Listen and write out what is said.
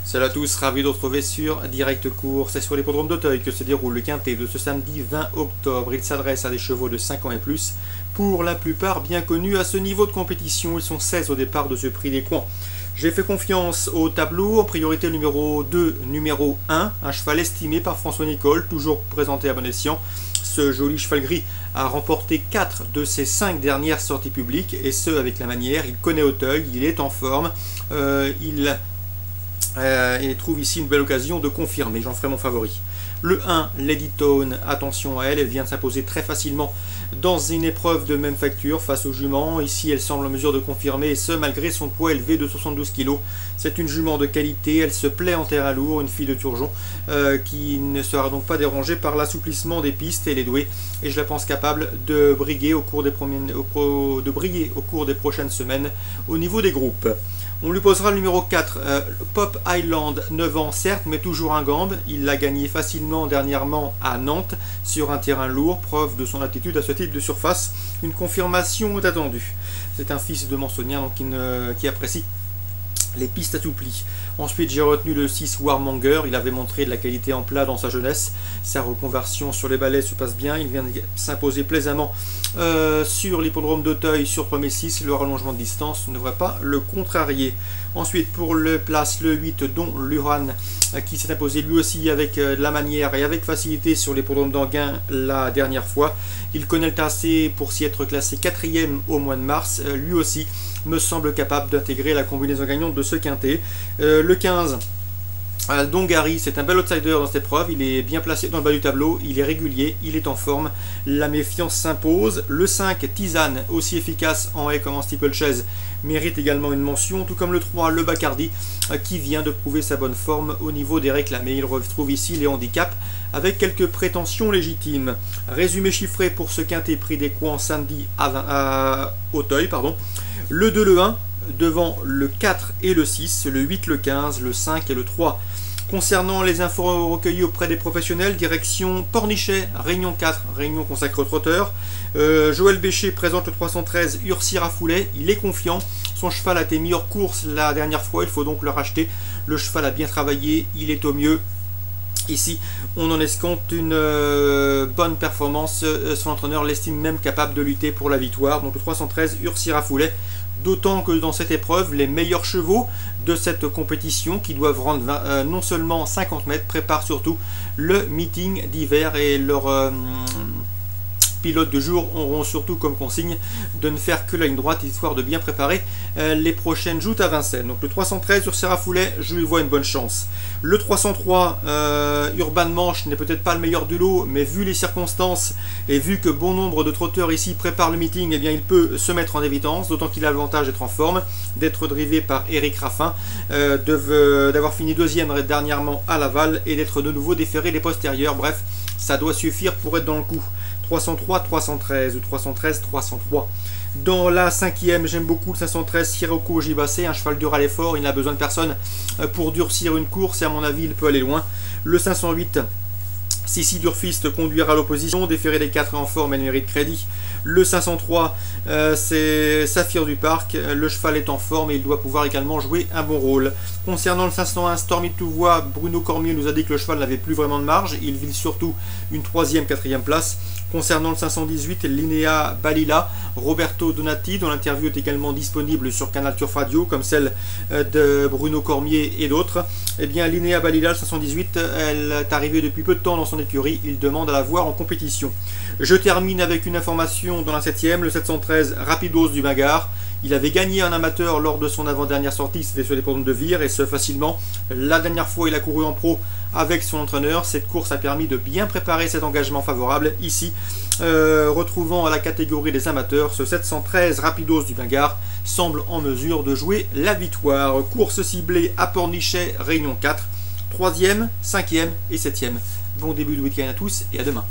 Salut à tous, ravi de retrouver sur Direct Course. C'est sur l'hippodrome d'Auteuil que se déroule le quintet de ce samedi 20 octobre. Il s'adresse à des chevaux de 5 ans et plus, pour la plupart bien connus à ce niveau de compétition. Ils sont 16 au départ de ce prix des coins. J'ai fait confiance au tableau, en priorité numéro 2, numéro 1, un cheval estimé par François Nicole, toujours présenté à bon escient. Ce joli cheval gris a remporté 4 de ses 5 dernières sorties publiques, et ce avec la manière. Il connaît Auteuil, il est en forme, il trouve ici une belle occasion de confirmer. J'en ferai mon favori. Le 1, Lady Tone, attention à elle, elle vient de s'imposer très facilement dans une épreuve de même facture face aux juments. Ici, elle semble en mesure de confirmer, et ce malgré son poids élevé de 72 kg. C'est une jument de qualité, elle se plaît en terrain lourd, une fille de Turgeon qui ne sera donc pas dérangée par l'assouplissement des pistes. Elle est douée et je la pense capable de briller au cours des prochaines semaines au niveau des groupes. On lui posera le numéro 4, Pop Island, 9 ans certes, mais toujours un gambe. Il l'a gagné facilement dernièrement à Nantes sur un terrain lourd, preuve de son aptitude à ce type de surface. Une confirmation est attendue. C'est un fils de Mansonien donc qui apprécie les pistes assouplies. Ensuite, j'ai retenu le 6 Warmonger. Il avait montré de la qualité en plat dans sa jeunesse. Sa reconversion sur les balais se passe bien. Il vient de s'imposer plaisamment sur l'hippodrome d'Auteuil sur 3006. Le rallongement de distance ne devrait pas le contrarier. Ensuite, pour le place, le 8 Don Luran, qui s'est imposé lui aussi avec de la manière et avec facilité sur l'hippodrome d'Anguin la dernière fois. Il connaît le tracé pour s'y être classé 4e au mois de mars. Lui aussi me semble capable d'intégrer la combinaison gagnante de ce quintet. Le 15, Dongari, c'est un bel outsider dans cette épreuve. Il est bien placé dans le bas du tableau, il est régulier, il est en forme. La méfiance s'impose. Le 5, Tisane, aussi efficace en haie comme en steeplechase, mérite également une mention, tout comme le 3, le Bacardi, qui vient de prouver sa bonne forme au niveau des réclamés. Il retrouve ici les handicaps avec quelques prétentions légitimes. Résumé chiffré pour ce quintet prix des coins samedi à Auteuil. Le 2, le 1, devant le 4 et le 6, le 8, le 15, le 5 et le 3. Concernant les infos recueillies auprès des professionnels, direction Pornichet, Réunion 4, Réunion consacrée au trotteur. Joël Bécher présente le 313 Ursi Rafoulet, il est confiant, son cheval a été mis hors course la dernière fois, il faut donc le racheter. Le cheval a bien travaillé, il est au mieux. Ici, on en escompte une bonne performance. Son entraîneur l'estime même capable de lutter pour la victoire. Donc le 313 Ursi Rafoulet. D'autant que dans cette épreuve, les meilleurs chevaux de cette compétition, qui doivent rendre non seulement 50 mètres, préparent surtout le meeting d'hiver, et leur pilotes de jour auront surtout comme consigne de ne faire que la ligne droite, histoire de bien préparer les prochaines joutes à Vincennes. Donc le 313 sur Serrafoulet, je lui vois une bonne chance. Le 303 Urban Manche n'est peut-être pas le meilleur du lot, mais vu les circonstances et vu que bon nombre de trotteurs ici préparent le meeting, eh bien il peut se mettre en évidence, d'autant qu'il a l'avantage d'être en forme, d'être drivé par Eric Raffin, d'avoir fini 2e dernièrement à Laval et d'être de nouveau déféré les postérieurs. Bref, ça doit suffire pour être dans le coup. 303, 313 ou 313, 303. Dans la 5e, j'aime beaucoup le 513 Sirocco Gibassé, un cheval dur à l'effort, il n'a besoin de personne pour durcir une course et à mon avis il peut aller loin. Le 508 Sissi Durfist conduira l'opposition, déféré des 4 en forme, elle mérite crédit. Le 503, c'est Saphir du Parc, le cheval est en forme et il doit pouvoir également jouer un bon rôle. Concernant le 501 Stormy Touvois, Bruno Cormier nous a dit que le cheval n'avait plus vraiment de marge, il vise surtout une 3e, 4e place. Concernant le 518, Linéa Balila, Roberto Donati, dont l'interview est également disponible sur Canal Turf Radio, comme celle de Bruno Cormier et d'autres. Eh bien, Linéa Balila, le 518, elle est arrivée depuis peu de temps dans son écurie, il demande à la voir en compétition. Je termine avec une information dans la 7e, le 713 Rapidos du Magard. Il avait gagné un amateur lors de son avant-dernière sortie, c'était sur les podiums de Vire, et ce facilement. La dernière fois, il a couru en pro avec son entraîneur. Cette course a permis de bien préparer cet engagement favorable. Ici, retrouvant à la catégorie des amateurs, ce 713 Rapidos du Magard semble en mesure de jouer la victoire. Course ciblée à Pornichet, Réunion 4, 3e, 5e et 7e. Bon début de week-end à tous et à demain.